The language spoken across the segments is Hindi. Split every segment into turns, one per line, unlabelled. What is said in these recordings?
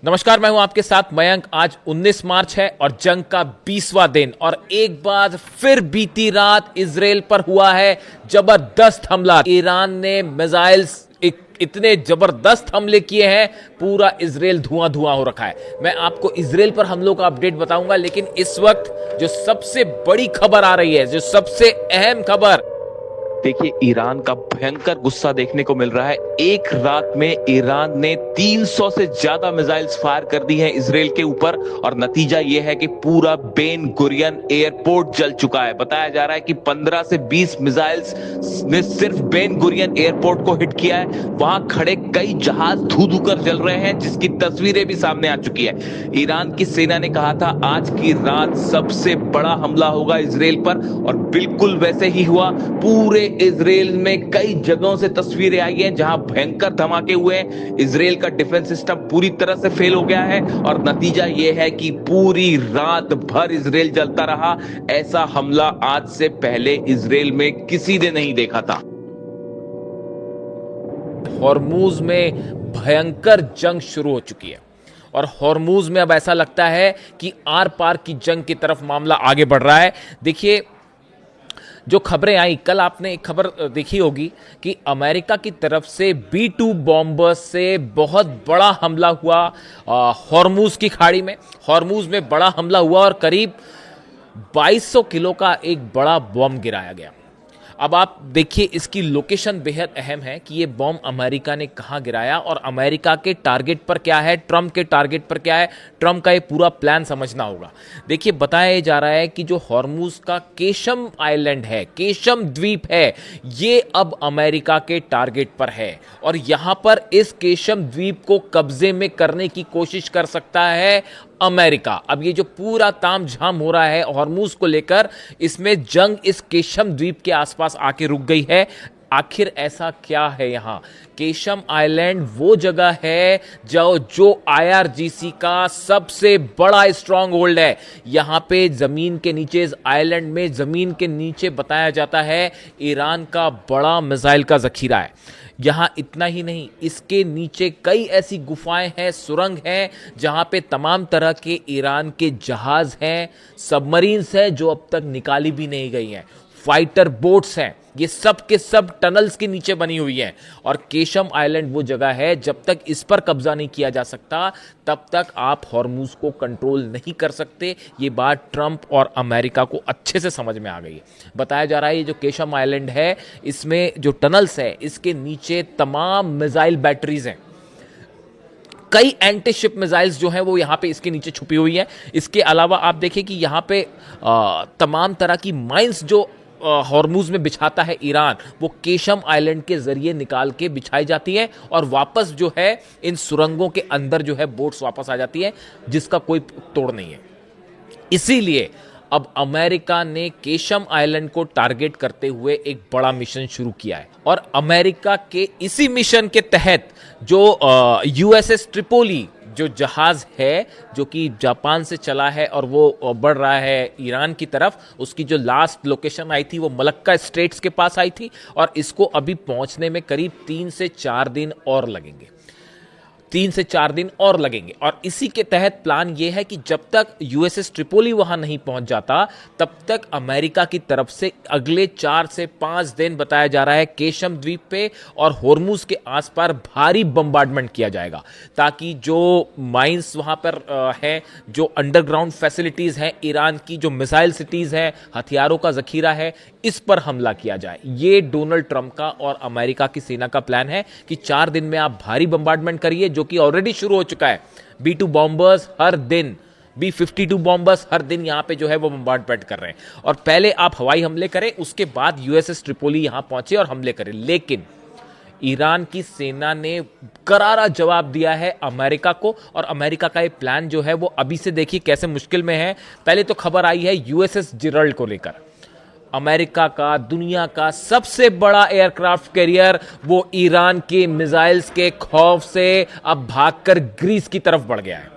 नमस्कार, मैं हूं आपके साथ मयंक। आज 19 मार्च है और जंग का 20वां दिन और एक बार फिर बीती रात इजराइल पर हुआ है जबरदस्त हमला। ईरान ने मिसाइल्स इतने जबरदस्त हमले किए हैं, पूरा इजराइल धुआं धुआं हो रखा है। मैं आपको इजराइल पर हमलों का अपडेट बताऊंगा, लेकिन इस वक्त जो सबसे बड़ी खबर आ रही है, जो सबसे अहम खबर,
देखिए, ईरान का भयंकर गुस्सा देखने को मिल रहा है। एक रात में ईरान ने 300 से ज्यादा मिसाइल्स फायर कर दी हैं इजराइल के ऊपर और नतीजा यह है कि पूरा बेन गुरियन एयरपोर्ट जल चुका है। बताया जा रहा है कि 15 से 20 मिसाइल्स ने सिर्फ बेन गुरियन एयरपोर्ट को हिट किया है। वहां खड़े कई जहाज धू धू कर जल रहे हैं, जिसकी तस्वीरें भी सामने आ चुकी है। ईरान की सेना ने कहा था आज की रात सबसे बड़ा हमला होगा इजराइल पर, और बिल्कुल वैसे ही हुआ। पूरे इजराइल में कई जगहों से तस्वीरें आई हैं जहां भयंकर धमाके हुए हैं। इजराइल का डिफेंस सिस्टम पूरी तरह से फेल हो गया है और नतीजा यह है कि पूरी रात भर इजराइल जलता रहा। ऐसा हमला आज से पहले इजराइल में किसी ने नहीं देखा था।
हॉर्मुज में भयंकर जंग शुरू हो चुकी है और हॉर्मुज में अब ऐसा लगता है कि आर पार की जंग की तरफ मामला आगे बढ़ रहा है। देखिए, जो खबरें आई कल, आपने एक खबर देखी होगी कि अमेरिका की तरफ से B-2 बॉम्बर्स से बहुत बड़ा हमला हुआ हॉर्मुज की खाड़ी में। हॉर्मुज में बड़ा हमला हुआ और करीब 2200 किलो का एक बड़ा बॉम्ब गिराया गया। अब आप देखिए, इसकी लोकेशन बेहद अहम है कि ये बॉम्ब अमेरिका ने कहां गिराया और अमेरिका के टारगेट पर क्या है, ट्रंप के टारगेट पर क्या है। ट्रंप का ये पूरा प्लान समझना होगा। देखिए, बताया जा रहा है कि जो हॉर्मुज का केशम आइलैंड है, केशम द्वीप है, ये अब अमेरिका के टारगेट पर है और यहां पर इस केशम द्वीप को कब्जे में करने की कोशिश कर सकता है अमेरिका। अब ये जो पूरा तामझाम हो रहा है हॉर्मुज को लेकर, इसमें जंग इस केशम द्वीप के आसपास आके रुक गई है। आखिर ऐसा क्या है यहां? केशम आइलैंड वो जगह है जो IRGC का सबसे बड़ा स्ट्रांग होल्ड है। यहां पे जमीन के नीचे, इस आइलैंड में जमीन के नीचे बताया जाता है ईरान का बड़ा मिसाइल का जखीरा है। यहां इतना ही नहीं, इसके नीचे कई ऐसी गुफाएं हैं, सुरंग हैं, जहां पे तमाम तरह के ईरान के जहाज हैं, सबमरीन्स हैं जो अब तक निकाली भी नहीं गई हैं, फाइटर बोट्स हैं। ये सब के सब टनल्स के नीचे बनी हुई हैं और केशम आइलैंड वो जगह है, जब तक इस पर कब्जा नहीं किया जा सकता तब तक आप हॉर्मुज को कंट्रोल नहीं कर सकते। ये बात ट्रंप और अमेरिका को अच्छे से समझ में आ गई है। बताया जा रहा है ये जो केशम आइलैंड है, इसमें जो टनल्स है, इसके नीचे तमाम मिसाइल बैटरीज हैं। कई एंटी शिप मिसाइल्स जो हैं वो यहाँ पे इसके नीचे छुपी हुई है। इसके अलावा आप देखें कि यहाँ पे तमाम तरह की माइंस जो हॉर्मुज में बिछाता है ईरान, वो केशम आइलैंड के जरिए निकाल के बिछाई जाती है और वापस जो है इन सुरंगों के अंदर जो है बोट्स वापस आ जाती है, जिसका कोई तोड़ नहीं है। इसीलिए अब अमेरिका ने केशम आइलैंड को टारगेट करते हुए एक बड़ा मिशन शुरू किया है और अमेरिका के इसी मिशन के तहत जो USS ट्रिपोली जो जहाज है, जो कि जापान से चला है और वो बढ़ रहा है ईरान की तरफ, उसकी जो लास्ट लोकेशन आई थी वो मलक्का स्ट्रेट्स के पास आई थी और इसको अभी पहुंचने में करीब 3 से 4 दिन और लगेंगे। 3 से 4 दिन और लगेंगे और इसी के तहत प्लान यह है कि जब तक USS ट्रिपोली वहां नहीं पहुंच जाता तब तक अमेरिका की तरफ से अगले 4 से 5 दिन बताया जा रहा है केशम द्वीप पे और हॉर्मुज के आसपास भारी बम्बार्डमेंट किया जाएगा, ताकि जो माइंस वहां पर है, जो अंडरग्राउंड फैसिलिटीज हैं ईरान की, जो मिसाइल सिटीज हैं, हथियारों का जखीरा है, इस पर हमला किया जाए। ये डोनाल्ड ट्रंप का और अमेरिका की सेना का प्लान है कि 4 दिन में आप भारी बम्बार्डमेंट करिए, जो कि ऑलरेडी शुरू हो चुका है। B-2 बॉम्बर्स हर दिन, B-52 बॉम्बर्स हर दिन यहां पे जो है वो बम्बार्डमेंट कर रहे हैं और पहले आप हवाई हमले करें, उसके बाद USS ट्रिपोली यहां पहुंचे और हमले करें। लेकिन ईरान की सेना ने करारा जवाब दिया है अमेरिका को और अमेरिका का ये प्लान जो है वो अभी से देखिए कैसे मुश्किल में है। पहले तो खबर आई है USS जेराल्ड को लेकर। अमेरिका का दुनिया का सबसे बड़ा एयरक्राफ्ट कैरियर, वो ईरान के मिसाइल्स के खौफ से अब भागकर ग्रीस की तरफ बढ़ गया है।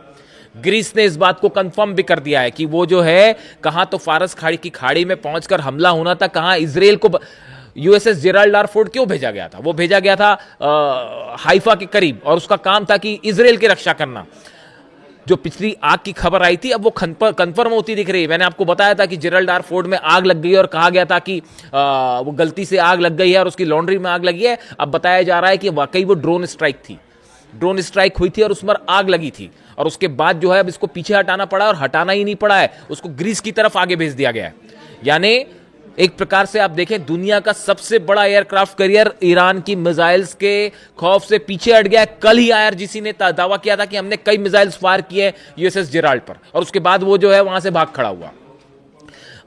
ग्रीस ने इस बात को कंफर्म भी कर दिया है कि वो जो है, कहां तो फारस खाड़ी की खाड़ी में पहुंचकर हमला होना था, कहां इजराइल को USS जेराल्ड आर फोर्ड क्यों भेजा गया था? वो भेजा गया था हाइफा के करीब और उसका काम था कि इजराइल की रक्षा करना। जो पिछली आग की खबर आई थी अब वो कंफर्म होती दिख रही है। मैंने आपको बताया था कि जेरल्ड आर फोर्ड में आग लग गई और कहा गया था कि वो गलती से आग लग गई है और उसकी लॉन्ड्री में आग लगी है। अब बताया जा रहा है कि वाकई वो ड्रोन स्ट्राइक थी, ड्रोन स्ट्राइक हुई थी और उस पर आग लगी थी और उसके बाद जो है अब इसको पीछे हटाना पड़ा और हटाना ही नहीं पड़ा है, उसको ग्रीस की तरफ आगे भेज दिया गया है। यानी एक प्रकार से आप देखें दुनिया का सबसे बड़ा एयरक्राफ्ट कैरियर ईरान की मिसाइल्स के खौफ से पीछे हट गया है। कल ही आईआरजीसी ने दावा किया था कि हमने कई मिसाइल्स फायर किए यूएसएस जेराल्ड पर और उसके बाद वो जो है वहां से भाग खड़ा हुआ।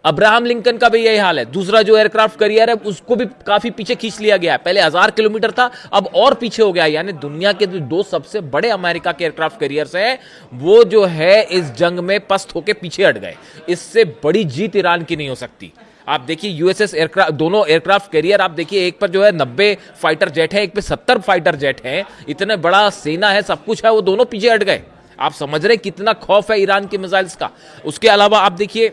अब्राहम लिंकन का भी यही हाल है, दूसरा जो एयरक्राफ्ट कैरियर है उसको भी काफी पीछे खींच लिया गया है। पहले 1000 किलोमीटर था, अब और पीछे हो गया। यानी दुनिया के जो दो सबसे बड़े अमेरिका के एयरक्राफ्ट कैरियर्स हैं वो जो है इस जंग में पस्त होकर पीछे हट गए। इससे बड़ी जीत ईरान की नहीं हो सकती। आप देखिए यूएसएस एयरक्राफ्ट, दोनों एयरक्राफ्ट कैरियर आप देखिए, एक पर जो है 90 फाइटर जेट है, एक पे 70 फाइटर जेट है, इतने बड़ा सेना है, सब कुछ है, वो दोनों पीछे हट गए। आप समझ रहे कितना खौफ है ईरान के मिसाइल्स का। उसके अलावा आप देखिए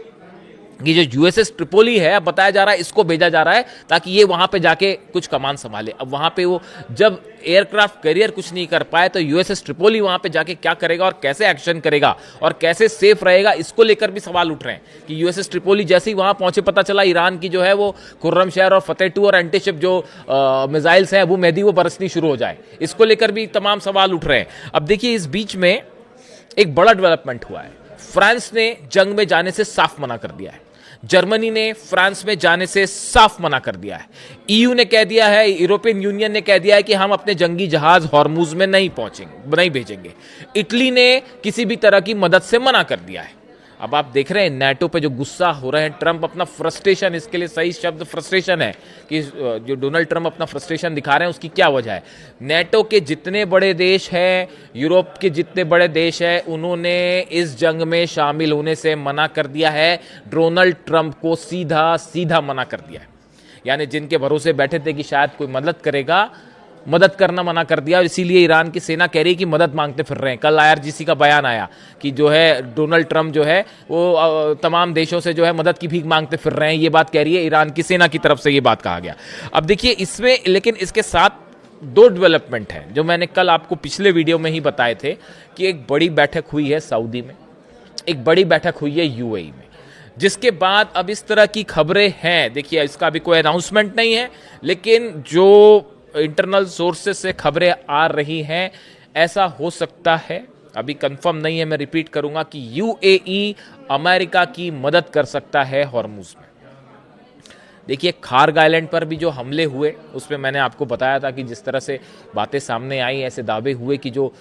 कि जो यूएसएस ट्रिपोली है, बताया जा रहा है इसको भेजा जा रहा है ताकि ये वहां पे जाके कुछ कमान संभाले। अब वहां पे वो जब एयरक्राफ्ट कैरियर कुछ नहीं कर पाए तो यूएसएस ट्रिपोली वहां पे जाके क्या करेगा और कैसे एक्शन करेगा और कैसे सेफ रहेगा, इसको लेकर भी सवाल उठ रहे हैं कि यूएसएस ट्रिपोली जैसे ही वहां पहुंचे पता चला ईरान की जो है वो खुर्रम शहर और फतेह 2 और एंटीशिप जो मिसाइल्स हैं वो मेहदी वो बरसनी शुरू हो जाए, इसको लेकर भी तमाम सवाल उठ रहे हैं। अब देखिए इस बीच में एक बड़ा डेवलपमेंट हुआ है। फ्रांस ने जंग में जाने से साफ मना कर दिया है, जर्मनी ने फ्रांस में जाने से साफ मना कर दिया है, ईयू ने कह दिया है, यूरोपियन यूनियन ने कह दिया है कि हम अपने जंगी जहाज हॉर्मुज में नहीं भेजेंगे। इटली ने किसी भी तरह की मदद से मना कर दिया है। अब आप देख रहे हैं नाटो पे जो गुस्सा हो रहे हैं ट्रंप, अपना फ्रस्ट्रेशन, इसके लिए सही शब्द फ्रस्ट्रेशन है कि जो डोनाल्ड ट्रंप अपना फ्रस्ट्रेशन दिखा रहे हैं उसकी क्या वजह है। नाटो के जितने बड़े देश हैं, यूरोप के जितने बड़े देश हैं, उन्होंने इस जंग में शामिल होने से मना कर दिया है। डोनाल्ड ट्रंप को सीधा सीधा मना कर दिया है। यानी जिनके भरोसे बैठे थे कि शायद कोई मदद करेगा, मदद करना मना कर दिया। इसीलिए ईरान की सेना कह रही है कि मदद मांगते फिर रहे हैं। कल आईआरजीसी का बयान आया कि जो है डोनाल्ड ट्रंप जो है वो तमाम देशों से जो है मदद की भीख मांगते फिर रहे हैं, ये बात कह रही है ईरान की सेना की तरफ से, ये बात कहा गया। अब देखिए इसमें लेकिन इसके साथ दो डेवलपमेंट हैं जो मैंने कल आपको पिछले वीडियो में ही बताए थे कि एक बड़ी बैठक हुई है सऊदी में, एक बड़ी बैठक हुई है यूएई में, जिसके बाद अब इस तरह की खबरें हैं। देखिए इसका भी कोई अनाउंसमेंट नहीं है, लेकिन जो इंटरनल सोर्सेस से खबरें आ रही हैं ऐसा हो सकता है, अभी कंफर्म नहीं है, मैं रिपीट करूंगा कि यूएई अमेरिका की मदद कर सकता है हॉर्मुज में। देखिए खार्ग आइलैंड पर भी जो हमले हुए उसमें मैंने आपको बताया था कि जिस तरह से बातें सामने आई, ऐसे दावे हुए कि जो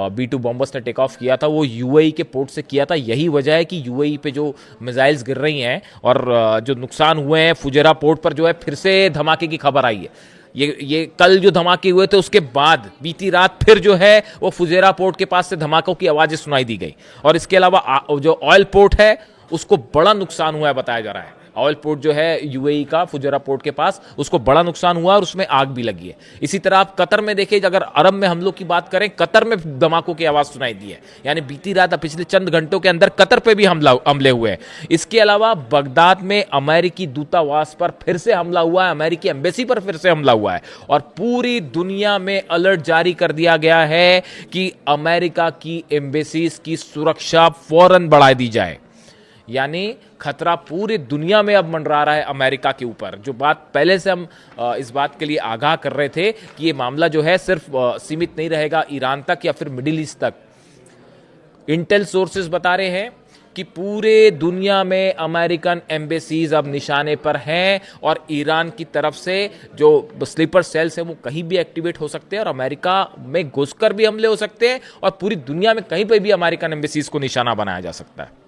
B-2 बॉम्बर्स ने टेक ऑफ किया था वो यूएई के पोर्ट से किया था। यही वजह है कि यूएई पे जो मिसाइल्स गिर रही हैं और जो नुकसान हुए हैं, फुजेरा पोर्ट पर जो है फिर से धमाके की खबर आई है। ये कल जो धमाके हुए थे उसके बाद बीती रात फिर जो है वो फुजेरा पोर्ट के पास से धमाकों की आवाजें सुनाई दी गई। और इसके अलावा जो ऑयल पोर्ट है उसको बड़ा नुकसान हुआ है, बताया जा रहा है। ऑयल पोर्ट जो है यूएई का फुजेरा पोर्ट के पास, उसको बड़ा नुकसान हुआ और उसमें आग भी लगी है। इसी तरह आप कतर में देखिए, अगर अरब में हमलों की बात करें, कतर में धमाकों की आवाज सुनाई दी है। यानी बीती रात पिछले चंद घंटों के अंदर कतर पे भी हमले हुए हैं। इसके अलावा बगदाद में अमेरिकी दूतावास पर फिर से हमला हुआ है, अमेरिकी एम्बेसी पर फिर से हमला हुआ है और पूरी दुनिया में अलर्ट जारी कर दिया गया है कि अमेरिका की एम्बेसीज की सुरक्षा फौरन बढ़ा दी जाए। यानी खतरा पूरी दुनिया में अब मंडरा रहा है अमेरिका के ऊपर। जो बात पहले से हम इस बात के लिए आगाह कर रहे थे कि ये मामला जो है सिर्फ सीमित नहीं रहेगा ईरान तक या फिर मिडिल ईस्ट तक। इंटेल सोर्सेज बता रहे हैं कि पूरे दुनिया में अमेरिकन एम्बेसीज अब निशाने पर हैं और ईरान की तरफ से जो स्लीपर सेल्स हैं वो कहीं भी एक्टिवेट हो सकते हैं और अमेरिका में घुसकर भी हमले हो सकते हैं और पूरी दुनिया में कहीं पर भी अमेरिकन एम्बेसीज को निशाना बनाया जा सकता है।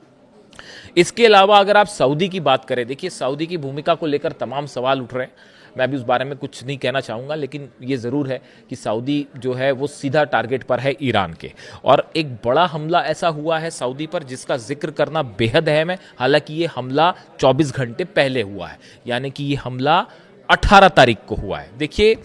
इसके अलावा अगर आप सऊदी की बात करें, देखिए सऊदी की भूमिका को लेकर तमाम सवाल उठ रहे हैं। मैं भी उस बारे में कुछ नहीं कहना चाहूँगा, लेकिन ये ज़रूर है कि सऊदी जो है वो सीधा टारगेट पर है ईरान के। और एक बड़ा हमला ऐसा हुआ है सऊदी पर जिसका जिक्र करना बेहद अहम है। हालांकि ये हमला 24 घंटे पहले हुआ है, यानी कि ये हमला 18 तारीख को हुआ है। देखिए,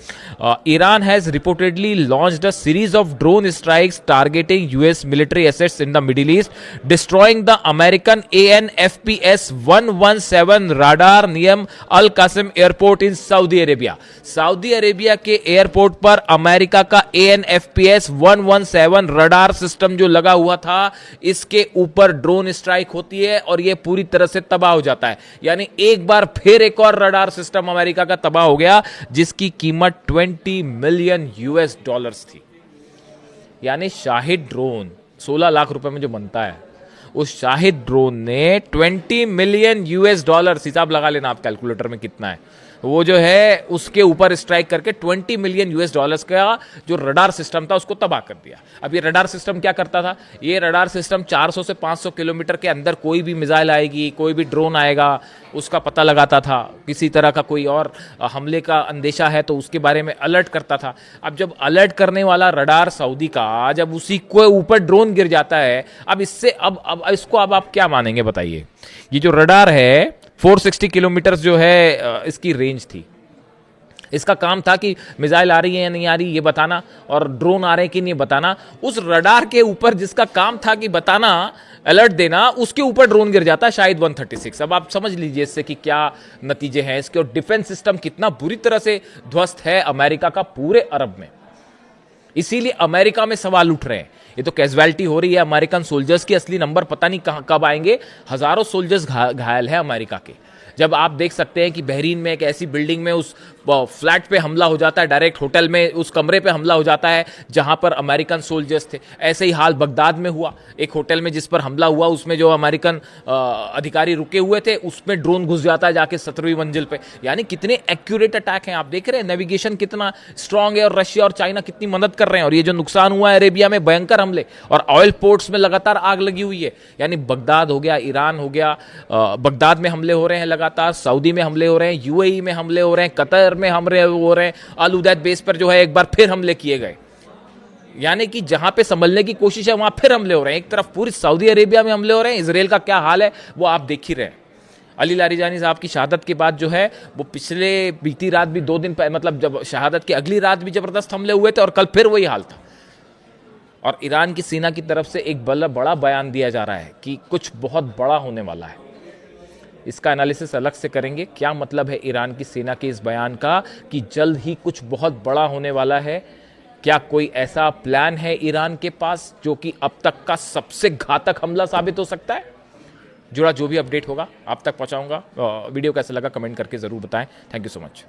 Iran has reportedly launched a series of drone strikes targeting US military assets in the Middle East, destroying the American ANFPS 117 radar नियम Al Qassim airport in Saudi Arabia. Saudi Arabia के एयरपोर्ट पर अमेरिका का ANFPS 117 रडार सिस्टम जो लगा हुआ था, इसके ऊपर ड्रोन स्ट्राइक होती है और यह पूरी तरह से तबाह हो जाता है। यानी एक बार फिर एक और रडार सिस्टम अमेरिका का तबाह हो गया, जिसकी कीमत 20 मिलियन US थी। यानी शाहिद ड्रोन 16 लाख रुपए में जो बनता है, उस शाहिद ड्रोन ने 20 मिलियन US, हिसाब लगा लेना आप कैलकुलेटर में कितना है, वो जो है उसके ऊपर स्ट्राइक करके 20 मिलियन US का जो रडार सिस्टम था उसको तबाह कर दिया। अब ये रडार सिस्टम क्या करता था? ये रडार सिस्टम 400 से 500 किलोमीटर के अंदर कोई भी मिसाइल आएगी, कोई भी ड्रोन आएगा, उसका पता लगाता था। किसी तरह का कोई और हमले का अंदेशा है तो उसके बारे में अलर्ट करता था। अब जब अलर्ट करने वाला रडार सऊदी का, जब उसी को ऊपर ड्रोन गिर जाता है, अब इससे अब इसको अब आप क्या मानेंगे बताइए? ये जो रडार है 460 किलोमीटर जो है इसकी रेंज थी। इसका काम था कि मिसाइल आ रही है या नहीं आ रही ये बताना, और ड्रोन आ रहे हैं कि नहीं बताना। उस रडार के ऊपर जिसका काम था कि बताना, अलर्ट देना, उसके ऊपर ड्रोन गिर जाता है शायद 136। अब आप समझ लीजिए इससे कि क्या नतीजे हैं इसके, और डिफेंस सिस्टम कितना बुरी तरह से ध्वस्त है अमेरिका का पूरे अरब में। इसीलिए अमेरिका में सवाल उठ रहे हैं। ये तो कैजुअलिटी हो रही है अमेरिकन सोल्जर्स की, असली नंबर पता नहीं कब आएंगे। हजारों सोल्जर्स घायल है अमेरिका के। जब आप देख सकते हैं कि बहरीन में एक ऐसी बिल्डिंग में उस फ्लैट पे हमला हो जाता है, डायरेक्ट होटल में उस कमरे पे हमला हो जाता है जहां पर अमेरिकन सोल्जर्स थे। ऐसे ही हाल बगदाद में हुआ, एक होटल में जिस पर हमला हुआ उसमें जो अमेरिकन अधिकारी रुके हुए थे उसमें ड्रोन घुस जाता है जाके 17वीं मंजिल पे। यानी कितने एक्यूरेट अटैक हैं आप देख रहे हैं, नेविगेशन कितना स्ट्रांग है, और रशिया और चाइना कितनी मदद कर रहे हैं। और ये जो नुकसान हुआ है अरेबिया में, भयंकर हमले, और ऑयल पोर्ट्स में लगातार आग लगी हुई है। यानी बगदाद हो गया, ईरान हो गया, बगदाद में हमले हो रहे हैं लगातार, सऊदी में हमले हो रहे हैं, UAE में हमले हो रहे हैं, कतर में हमले हो रहे हैं, अल उदैद बेस पर जो है एक बार फिर हमले किए गए। यानी कि जहां पे संभलने की कोशिश है वहां फिर हमले हो रहे हैं। एक तरफ पूरी सऊदी अरेबिया में हमले हो रहे हैं, इजराइल का क्या हाल है वो आप देख ही रहे हैं। अली लारीजानी साहब की शहादत के बाद जो है वो बीती रात भी 2 दिन मतलब जब शहादत की अगली रात भी जबरदस्त हमले हुए थे, और कल फिर वही हाल था। और ईरान की सेना की तरफ से एक बड़ा बयान दिया जा रहा है कि कुछ बहुत बड़ा होने वाला है। इसका एनालिसिस अलग से करेंगे, क्या मतलब है ईरान की सेना के इस बयान का कि जल्द ही कुछ बहुत बड़ा होने वाला है। क्या कोई ऐसा प्लान है ईरान के पास जो कि अब तक का सबसे घातक हमला साबित हो सकता है? जुड़ा जो भी अपडेट होगा आप तक पहुंचाऊंगा। वीडियो कैसा लगा कमेंट करके जरूर बताएं। Thank you so much.